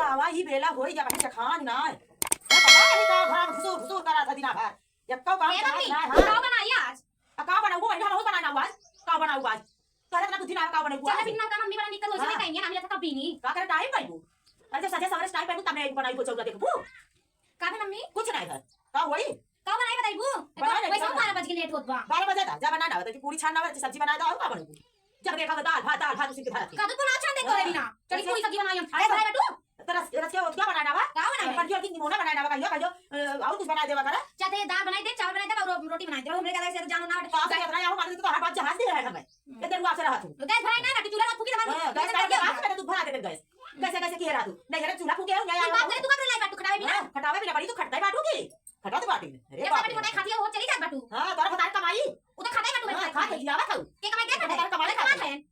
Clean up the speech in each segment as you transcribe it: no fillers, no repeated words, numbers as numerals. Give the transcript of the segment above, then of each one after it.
कावा ही बेला होई जा भाई चखान ना है पता नहीं का घर फुसूर फुसूर करा था दिना भर यक्का काम ए मम्मी ना हां का बनाई आज का बनाऊ वो हम बनाना आज का बनाऊ आज करे ना बुद्धि ना का बनाऊ चल बिना का मम्मी बना निकल हो जाए कहीं ना हम जैसा कभी नहीं का करे टाइम पाइबू अरे सजे सवरे टाइम पाइबू तब मैं बनाई को चौका देखबू का है मम्मी कुछ नहीं है का होई का बनाई बताइबू वैसे 12 बजे लेट होत बा 12 बजे जा बना ना तो पूरी छानना सब्जी बना दो का बनाऊ जब देखा दाल भात उसी के धारा का तो बना छान दे करे बिना चली पूरी सब्जी बनाई हम अरे भाई बेटू तरस रस क्या बनाना बा का बनाई पर जो की निमोना बनाना बा कहियो और कुछ बना देवा करे चाहे दाल बनाई दे चावल बनाई दे और रोटी बनाई दे हमरे का से जानो ना का से इतना यहाँ मार तो हर बात जहाज दे है हमें कितने रुआ से रहा तू तो गैस भराई ना कि चूल्हा फूकी दे गैस का बात करे तू भरा दे गैस कैसे कैसे की रहा तू नहीं रे चूल्हा फूके नहीं बात करे तू कब लाई बाटू खटावे बिना खटावे बिना बड़ी तो खटता ही बाटू की खटा तो बाटी अरे बाप रे खाती हो चली जा बाटू हां तोरा बताए कमाई उधर खाता है बाटू खा के लिया था के कमाई के खाता कमाई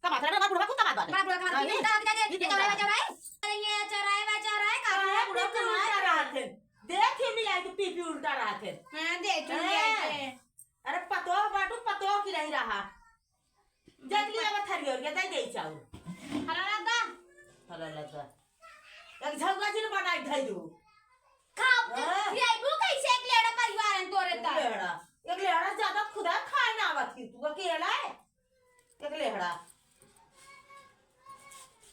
कमा था ना बुढ़वा को कमा बात बड़ा बुढ़ा कमा ये कमाई बचा रहा है अरे ये चराए का है बुढ़वा को उल्टा रहा थे देख ही नहीं आई तो पीपी उल्टा रहा थे हां देख लिए अरे पतो बाटू पतो की नहीं रहा जल्दी अब थरी और दे दे चाऊ हला लगा एक झगड़ा जिन बनाई धई दू ये बु कैसे एक लेड़ा परिवार है तोरे ता एक लेड़ा ज्यादा खुदा खाए ना आवत की तू अकेला है एक लेड़ा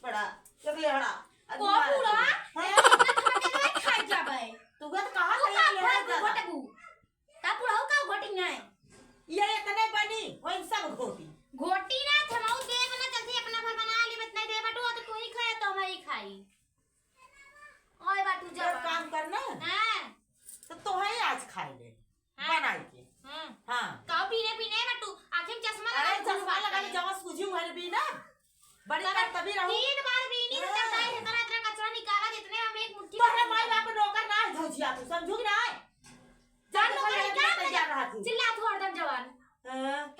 बड़ा एक लेड़ा को पूरा है खाई जाबे तू का कहां लेड़ा घोटबू ता पूरा का घोटी नहीं ये इतने बनी वही सब घोटी घोटी ना थमाऊ देव ना जल्दी अपना घर बना ली मत नहीं दे बटू तो तू ही खाए तो मैं ही खाई ओए बाटू जा काम करना हां तो है आज खाए ले बनाई के हां का पीने बटू आंखें में चश्मा अरे चश्मा लगा के जवा सूजी भर भी ना बड़ी कर तभी रहूं 3 बार भी नहीं सकता है इतना इतना कचरा निकाला जितने हम एक मुट्ठी तोरे माई बाप नौकर ना है धौजिया तू समझू कि ना जान नौकर क्या तैयार रहा थी चिल्ला तू हरदम जवान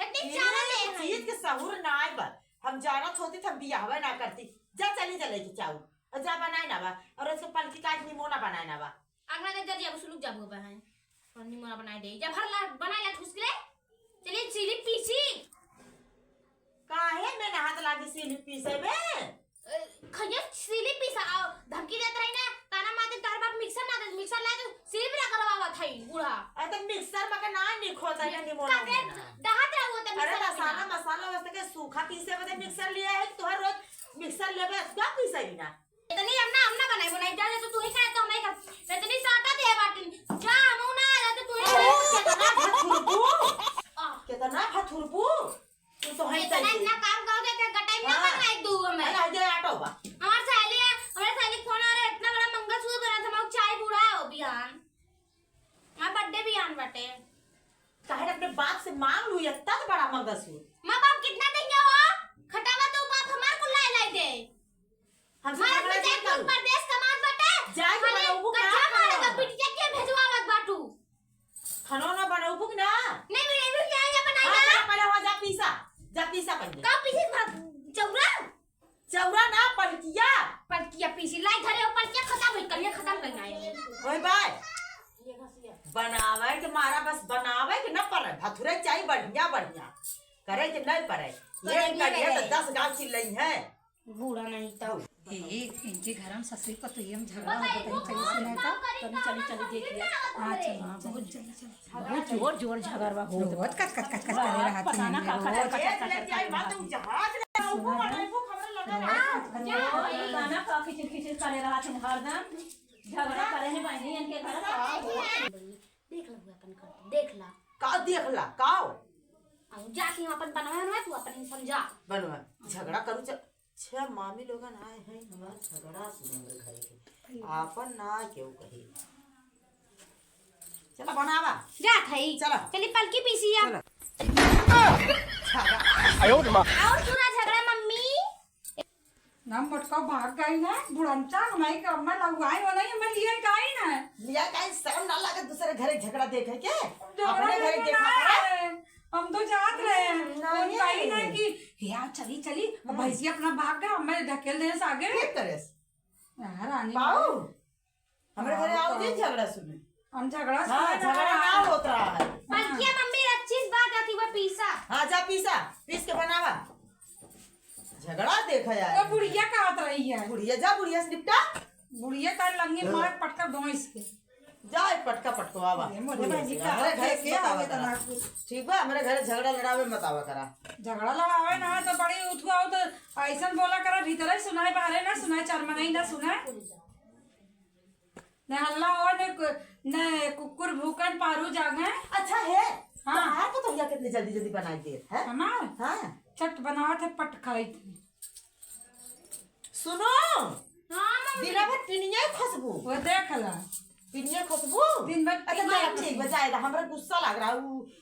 कितनी चावल ले हैं चीज के सहूर ना आए पर हम जानत होती हम बियाहवा ना करती जा चली चले की चाऊ जा बनाए ना बा और उसके पलकी काट निमोना बनाए ना बा अगला दिन जल्दी अब सुलुक जाबो बहन और निमोना बनाए दे जब हर ला बनाए ला ठुस ले चलिए चिली पीसी काहे में हाथ लागी सिली पीसे में खये सिली पीसा धमकी देत रही ना ताना माते तार बाप मिक्सर ना दे मिक्सर ला तो सिली भी करवावा थई बूढ़ा अरे मिक्सर में का ना निखो जाए निमोना दहात रहो त अरे मसाला वैसे के सूखा पीसे में मिक्सर लिया है तू हर रोज मिक्सर लेबे क्या पीसे बिना इतनी हमना बनाई जा तो तू ही खाए तो मैं खा इतनी साटा दे बाटी जा हम ना आ तो तू ही कितना फथुरबू तू तो है इतना काम कर दे गटाई ना बनाई दू हमें अरे दे आटो बा हमारे साली फोन आ रहा है इतना बड़ा मंगलसूत्र बना था मैं चाय बूढ़ा हो बिहान मैं बर्थडे बिहान बटे काहे अपने बाप से मांग लू इतना बड़ा मंगलसूत्र मां बाप कितना देंगे हो खटावा तो बाप हमार को लाई दे हम सब परदेश कमात बटे जाय बनाऊ का मारेगा पिटिया के भेजवावत बाटू खाना ना बनाऊ ना नहीं मैं क्या बनाएगा पहले हो जा पीसा पहले का पीसी चौरा चौरा ना पलकिया पीसी लाई धरे ऊपर क्या खत्म करना है ओए भाई बनावे के मारा बस बनावे के न पड़े भथुरे चाहिए बढ़िया करे के नहीं पड़े ये करिए तो 10 गांव चिल्लई है बूढ़ा नहीं तो इनके घर में ससुर को तो ये झगड़ा होता है चली सुना था चली देख लिया हां चल बहुत जोर झगड़ा हो बहुत कट करे रहा था खाना बहुत जहाज ऊपर बनाइबू खबर लगा गाना का खिचड़ करे रहा था हरदम झगड़ा करे है बहनी इनके घर देख ला का देखला काओ जाके अपन बनवा ना तू अपन समझा बनवा झगड़ा करू छह मामी लोगन आए हैं हमार झगड़ा सुनेंगे घर के आपन ना क्यों कही चला बनावा जा थई चला चली पलकी पीसिया आयो मां और पूरा झगड़ा मम्मी नाम मटका भाग गई ना बुढ़ंचा हमारी के अम्मा लगवाई हो नहीं मैं लिया गई ना लिया काई शर्म ना लगे दूसरे घरे झगड़ा देखे के अपने घरे देखा देखा हम तो जात रहे हैं कहीं ना कि यार चली भैंसी अपना भाग गया मैं ढकेल दे आगे एक तरह से यार रानी पाऊ हमारे घरे आओ जी झगड़ा सुने हम झगड़ा झगड़ा ना होता है पलकिया मम्मी 25 बार आती वो पीसा हां जा पीस के बनावा झगड़ा देखा यार तो बुढ़िया कहत रही है बुढ़िया जा बुढ़िया से निपटा बुढ़िया का लंगी मार पटका भैंस के जाए पटका पटकवावा मोरे भाई का हमारे घर के के आवे आवे त ना ठीक बा हमारे घर झगड़ा लड़ावे मत आवा करा। झगड़ा लड़ावे ना तो बड़ी उठवाओ तो ऐसा बोला करा भीतर ही सुनाए बाहर ना सुनाए चरमनाई ना सुनाए ने हल्ला और ने कुकुर भूकन पारू जागे। अच्छा है हाँ। हाँ तो तुम कितनी जल्दी जल्दी बनाई दे है हमार हाँ चट बनावत है पट खाई थी सुनो हाँ मम्मी बिना भर पिनिया खुशबू वो देख ला पिनिया खुशबू दिन भर अच्छा पिनिया चल ठीक बजाएगा हमरा गुस्सा लग रहा है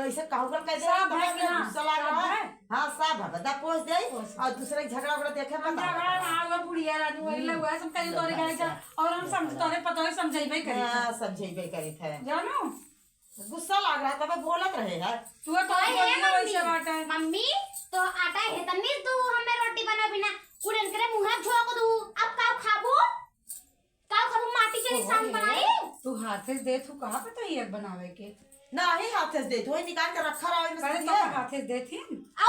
ऐसे कहूँगा कह दे सब है कि हमरा ना? गुस्सा लग रहा सब है है? हाँ सब है बता पोछ दे पोछ। और दूसरे के झगड़ा वगड़ा देखे मत झगड़ा ना वो बुढ़िया रानी वही लग हुआ सब कहीं तोरे घर जा और हम समझ तोरे पता है समझाइबे करी हाँ समझेबे करी थे जानो गुस्सा लग रहा है तब बोलत रहे यार तू तो ओए हे बोलियो वैसे बात है मम्मी तो आटा है तन्नी तू हमें रोटी बना बिना कुड़न करे मुंह झोक दू अब का खाबू माटी के निशान बनाई तू हाथे से दे तू कहां पे तो ये बनावे के ना ही हाथ से दे तो निकाल के रखा रहा करे है तो हाथे से देथी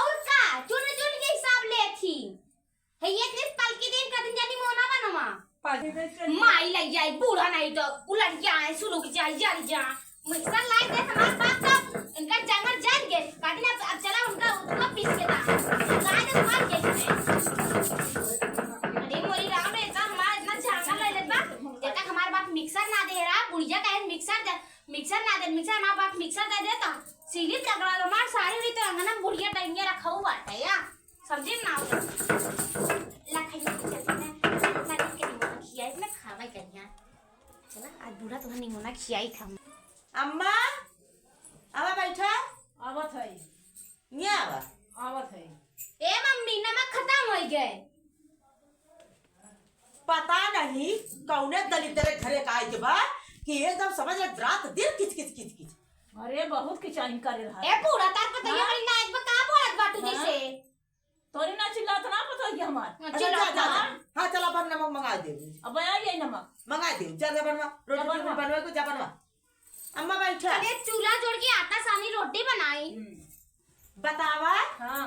और का चुन चुन के हिसाब ले थी है ये किस पल के दिन का दिन जानी मोना बनवा पाजी दे माई लग जाए बूढ़ा नहीं तो उलट जाए सुलग जाए जल जा मिक्सर लाई दे हमारे बाप का इनका जंगल जान के काटी ना अब चला उनका पीस के दा लाई दे मार के अरे मोरी राम रे इतना हमारा इतना जंगल ले लेता जब तक हमारे बाप मिक्सर ना दे रहा बुढ़िया कहे मिक्सर ना दे मिक्सर मां बाप मिक्सर दे देता सीधी तगड़ा हमार सारी हुई तो अंगना बुढ़िया टाइम रखा हुआ है या समझे ना लखाई चलते हैं ना के निमोना खिया इसमें खावा करिया चला आज बूढ़ा तो निमोना खिया ही खा अम्मा आवा बैठा आवत है ये आवा आवत है ए मम्मी नमक खत्म हो गए पता नहीं कौने दलित तेरे घरे का आए के बा कि एकदम समझ ले रात दिन किच किच किच किच अरे बहुत किचाइन करे रहा ए पूरा तार पता ये वाली नाइट में कहां बोलत बाटू जैसे तोरी ना चिल्लात ना पता है हमार अच्छा जा जा हाँ चल अपन नमक मंगा दे अब आ जाए नमक मंगा दे जा जा बनवा रोटी बनवा को जा बनवा अम्मा बैठा अरे चूल्हा जोड़ के आटा सानी रोटी बनाई बतावा हां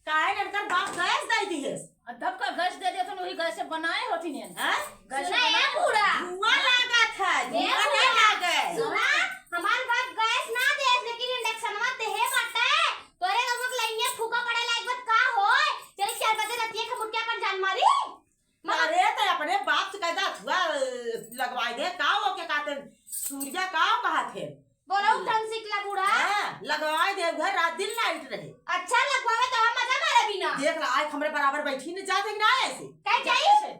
काहे ननकर बाप गैस दई दी है अधब का गैस दे दिया तो वही गैस से बनाए होती ने हैं गैस सुना ए पूरा धुआं लागत है धुआं नहीं लागे सुना हमार बाप गैस ना दे लेकिन इंडक्शन में देहे बाटे तोरे नमक लाइने फूका पड़े लाइक बात का होय चल 4 बजे रतिया के मुट्ठी अपन जान मारी अरे तो अपने बाप से कहता धुआं लगवाई दे का हो के कहते सूर्या का कहत है बोलो ढंग सिकला बूढ़ा हां लगवाई दे घर रात दिन लाइट रहे अच्छा लगवावे तो हम मजा मारे बिना देख रहा आज हमरे बराबर बैठी न जाते कि ना ऐसे कह जाई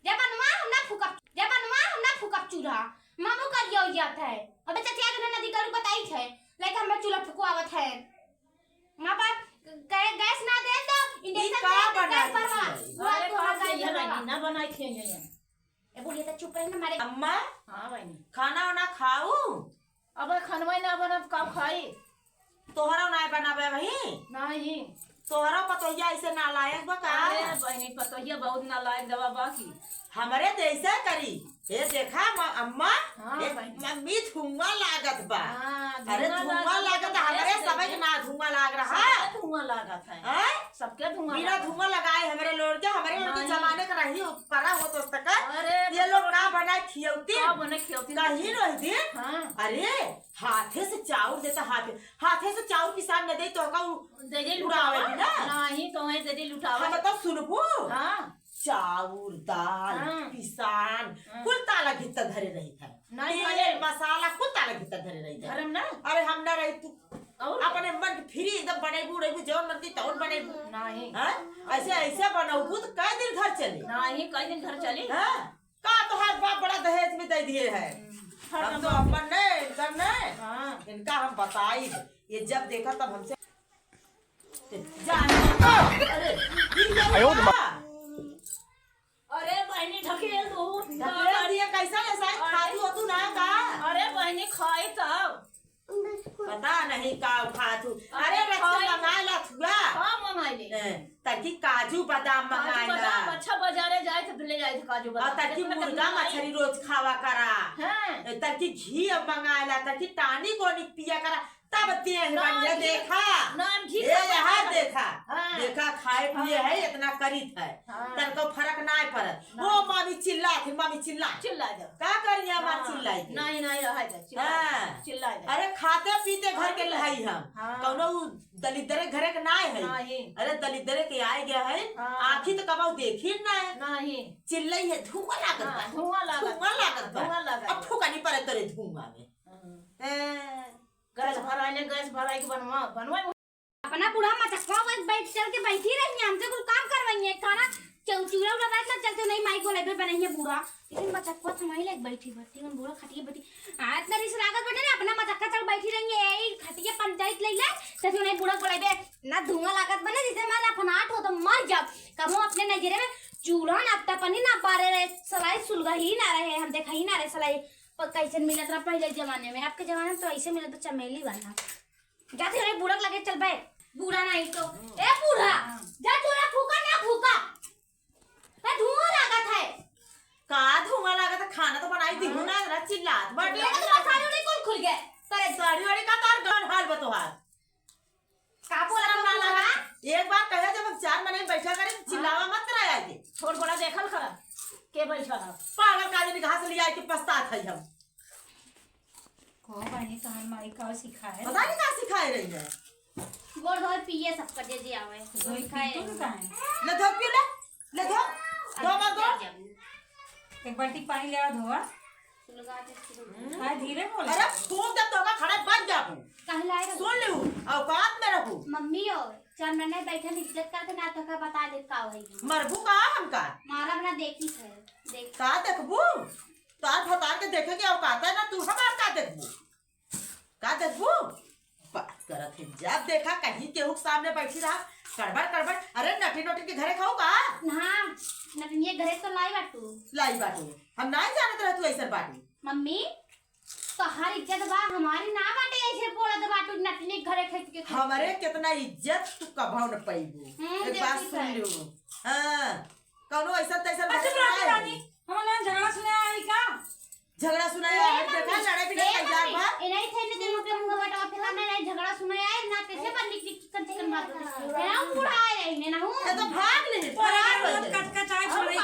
जबनवा हम ना फुकप चूल्हा मामू कर यो जात है अबे चचिया ने नदी करू बताई है लेकिन हम चूल्हा फुकवावत है मां बाप कहे गैस ना दे तो इंडक्शन का पे बना गैस भरवा अरे वो कहां से गैस ये भरवा। ना बनाई खेंगे ए बोलिए तो चुप रही ना मारे अम्मा हां भाई खाना वाना खाऊ अब खनवा ना बना का खाई तोहरा ना बनावे वही नहीं तोहरा पतोहिया ऐसे नालायक बका अरे बहनी पतोहिया बहुत नालायक दवा बाकी हमरे जैसे करी ये देखा अम्मा हाँ, एक भाई। मम्मी धुआं लागत बा हां अरे धुआं लागत हमरे समझ ना धुआं लाग रहा धुआं लागत है हैं सबके धुआं बिना धुआं लगाए हमरे लोग के हमरे लोग के नहीं। जमाने का रही परा हो तो तक अरे ये लोग ना बनाए खियौती का बने खिलौती कहीं रह दिन हां अरे हाथे से चाउर देता हाथे से चाउर किसान न दे तो का दे दे उड़ावे लुटावे ना। नहीं तो है दे दे लुटावे हम तो सुनबू हां चाउर दाल हाँ। किसान हाँ। कुल ताला घित्ता धरे रही था नहीं तेल भले। मसाला कुल ताला घित्ता धरे रही था धर्म ना अरे हम ना रही तू और अपने मन के फ्री एकदम बनेबू रही जौन मर्जी तौन बनेबू नहीं हां ऐसे ऐसे बनाऊबू तो कई दिन घर चली नहीं कई दिन घर चली हां का तो हर बाप बड़ा दहेज में दे दिए है हम तो अपन नहीं इनका नहीं हां इनका हम बताई ये जब देखा तब हमसे जाने अरे अरे बहनी ढकेल दो ढकेल दिए कैसा ऐसा खाती हो तू ना का अरे बहनी खाई तब पता नहीं का खातू अरे रस्ते मंगा ला थुआ का मंगाई ले ताकि काजू बादाम मंगाई ला बादाम अच्छा बाजारे जाए तो ले जाए काजू और बादाम ताकि मुर्गा मछली रोज खावा करा हां ताकि घी मंगाई ला ताकि टानी को नहीं पिया करा तब तेज बढ़िया देखा नाम ठीक ए यहाँ देखा हाँ। देखा खाए पिए है इतना करीत है हाँ। तनको फर्क ना पड़त वो मामी चिल्ला थी मामी चिल्ला चिल्ला दो का करिए हमार चिल्लाई के? नहीं नहीं रहा दे हाँ। चिल्ला दे अरे खाते पीते घर के लहाई हम हाँ। कौनो दलिदरे घरे के ना है नहीं अरे दलिदरे के आए गया है हाँ। आखी तो कबाऊ देखी ना है नहीं चिल्लाई है धुआं लागत बा धुआं लागत धुआं लागत बा धुआं लागत अब फूका नहीं पड़े तेरे धुआं में गैस भराइले गैस भराई के बनवा अपना बूढ़ा मचक्का में बैठ चल के बैठी रही हमसे कुछ काम करवाइए खाना चूड़ा उड़ा बैठ ना चलते नहीं माइक को लेकर बनाइए बूढ़ा लेकिन मचक्का थमाई ले बैठी हम बूढ़ा खटिए बैठी आज तरी से लागत बैठे ना अपना मचक्का चल बैठी रही है यही खटिए पंचायत ले ले तो नहीं बूढ़ा को ले ना धुआं लागत बने जैसे हमारा फनाट हो तो मर जाओ कमो अपने नजरे में चूल्हा नापता पनी ना पारे रहे सलाई सुलगा ही ना रहे हम देखा ही ना रहे सलाई कैसे मिलत रहा पहले जमाने में आपके जमाने में तो ऐसे मिलत तो चमेली बना जाते रहे बूढ़ा लगे चल भाई बूढ़ा नहीं तो ए बूढ़ा जा चूल्हा फूका ना फूका ए धुआं लागत है का धुआं लागत है खाना तो बनाई दी हूं ना जरा चिल्लात बट ये तो साड़ी उड़ी कौन खुल गए तेरे साड़ी वाड़ी का तार गान हाल बतोहार का बोला ना लगा एक बार कहे जब हम 4 महीने बैठा करे चिल्लावा मत कराया के छोड़ बड़ा देखल खरा के बैठा है पागल का दिन घास लिया के पछतात है हम को बहनी कहां माई का सिखाए पता नहीं का सिखाए रही है गोड़ धोर पिए सब कर दे जी आवे कोई खाए पीतो का है ले धो पी ले धो मत दो एक बाल्टी पानी ले आ धोआ लगा दे आ धीरे बोल अरे फोन जब तो का खड़ा बन जा तू कह लाए रे सुन ले औकात में रहो मम्मी हो चल मैंने बैठे इज्जत करके ना तो का बता दे का होई मरबू का हमका मारा बना देखी है देख का देखबू तार फतार के देखे के औकात है ना तू हमार का देखबू बात करत है जब देखा कहीं केहू के सामने बैठी रहा कड़बड़ अरे नटी नोटी के घरे खाऊ का हां नटनिए घरे तो लाई बाटू लाई बाटू हम नहीं जानत रह तू ऐसा बाटू मम्मी तो हर इज्जत बा हमारी ना बाटे ऐसे बोलत बाटू नटनी घरे खेत के हमारे कितना इज्जत तू कभाव न पाईबू एक बात देखी सुन है। लियो हां कौनो ऐसा तैसा हम ना झगड़ा सुने आई का झगड़ा सुनाया है देखा लड़ाई भी नहीं तैयार बा ए नहीं थे ने मुंह पे मुंह बटा फिर हमने नहीं झगड़ा सुना है ना कैसे पर निक निक करते कर बात है हम बुढ़ा रहे ने ना हूं ये तो भाग ले फरार हो जाए कट कट चाय छोड़ी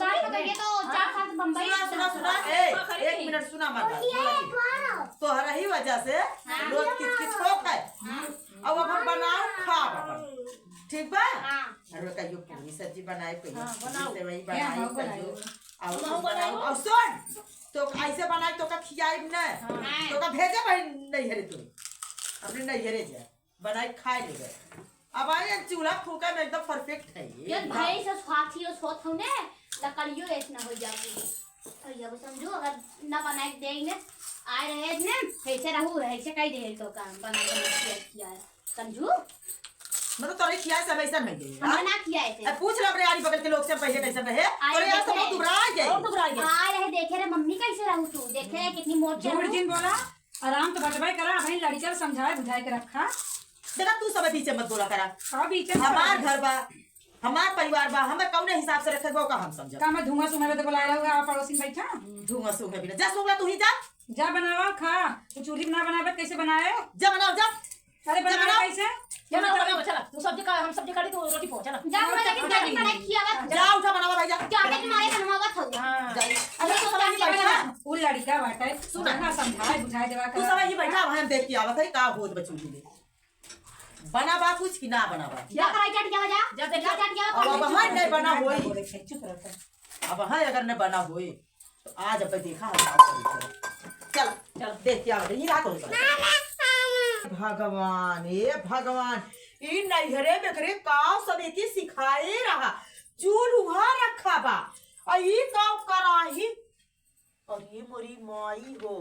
सारी तो ये तो 4 साल बंबई सुना ए एक मिनट सुना मत तो हर ही वजह से रोज किच हो खाए अब हम बनाओ खा ठीक बा हां अरे कहियो पूरी सब्जी बनाए कहियो बनाओ। सेवई हाँ, बनाई बनाओ। कहियो बनाओ, बनाओ। और सुन तो ऐसे बनाई तो का खियाई न हाँ। तो का भेजे भाई नहीं हरे तू अपने नहीं हरे जा बनाई खाए ले गए अब आए चूल्हा फूका में एकदम परफेक्ट है ये भाई से स्वाथी और सोत हो ने लकड़ियो ऐसे हो जाएगी तो ये समझो अगर ना बनाए देंगे आए रहे ने ऐसे रहू ऐसे कह दे तो काम बना के किया है समझू मतलब तोरे खियाए सब ऐसा नहीं गई हमने ना किया ऐसे पूछ लो अपने आड़ी बगल के लोग से पहले कैसे रहे तोरे यार तो बहुत दुबरा गए और दुबरा गया आ रहे देखे रे मम्मी कैसे रहू तू देखे रे कितनी मोटी झूठ दिन बोला आराम तो बटवाई करा अपनी लड़की को समझाए बुझाए के रखा देखा तू सब पीछे मत बोला करा का बीच हमार घर बा हमार परिवार बा हमें कौन हिसाब से रखे का हम समझ का मैं धुआं सुना तो बुलाया हुआ पड़ोसी बैठा धुआं सूंघे बिना जा सूंघला तू ही जा जा बनावा खा तो चूल्ही में ना बनावे कैसे बनाए जा बनाओ जा अरे बनावा कैसे चला चला चला तू सब्जी का हम सब्जी काटी तो रोटी पहुंच चला जा मैं लेकिन जाके बनाई किया बात जा उठा बनावा भाई जा जाके तुम्हारे बनवावा था हां जा अरे तो सब ही बैठा वो लड़का बाटे सुना ना समझाए बुझाए देवा तू सब ही बैठा हम देख के आवत है का होत बचू के बना बा कुछ कि ना बना बा जा कराई चाट जा जा जा देख चाट जा अब हां नहीं बना होई चुप रहो अब हां अगर नहीं बना होई तो आज अब देखा हम चल चल देख के आवत ही रात हो भगवान ये भगवान ई नैहरे में करे काव सब एक सिखाए रहा चूल्हा रखा बा और ई काव कराही और ये मोरी माई हो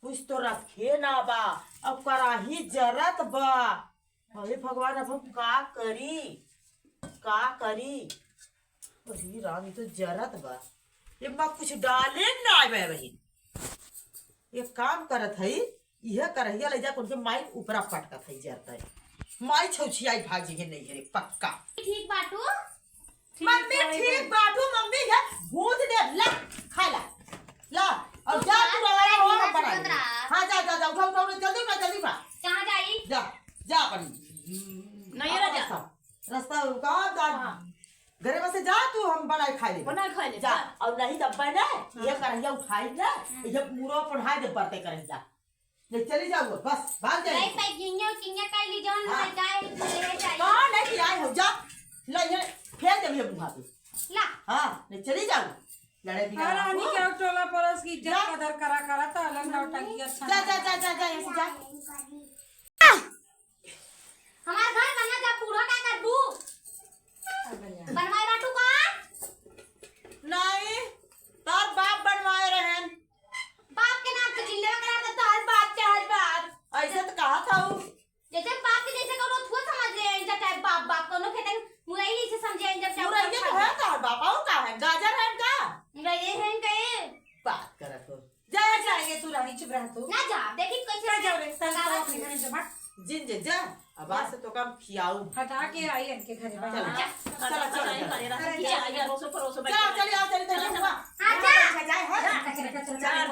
कुछ तो रखे ना बा अब कराही जरत बा अरे भगवान अब हम का करी अरे राम ये तो जरत बा ये माँ कुछ डाले ना आवे बहिन ये काम करत है यह करहिया ले जा उनके माई ऊपरा पटकत है जरता है माई छौछियाई भाग जी नहीं है पक्का ठीक बाटू मम्मी ठीक बाटू मम्मी है भूत दे ला खा ला ला और जा तू वाला हो बना हां जा जा जा उठा उठा जल्दी उठा यही दब्बा ने ये करैया उठाई ना ये पूरा पढ़ाई दे पड़ते करैया नहीं चली जाओ बस भाग नहीं जाए पे किन्या काई ली जौन हाँ। लड़का है ले चाहिए कौन नहीं कि आए हो जा ले ये फेंक दे ये मुंह पे ला हां नहीं चली जाओ लड़े भी अरे रानी क्या टोला परस की इज्जत कदर करा करा तो अलग नौटंकी अच्छा जा जा जा जा जा ऐसे जा हमार घर बनना जा पूरा का कर दू बनवाए बाटू का नहीं तार बाप बनवाए रहन बाप के नाम से जिंदा करा तो तार बाप ऐसे तो कहा था वो जैसे बाप के जैसे करो थोड़ा समझ रहे हैं जब टाइप बाप बाप को नो खेते मुरई से समझे जब टाइप पूरा ये तो है तार बाप और का है गाजर है का ये हैं कहे बात कर तो जा जाएंगे तू रानी चुप रह तू ना जा देखी कैसे जाओ रे संस्कार अपने घर में जमा जिन जे जा अब आज से तो काम खियाऊ हटा के आई इनके घर में चल हाँ। चल यार रोसो परोसो चल चल आओ चल चल हां जा जाए है चल, चल, चल, चल,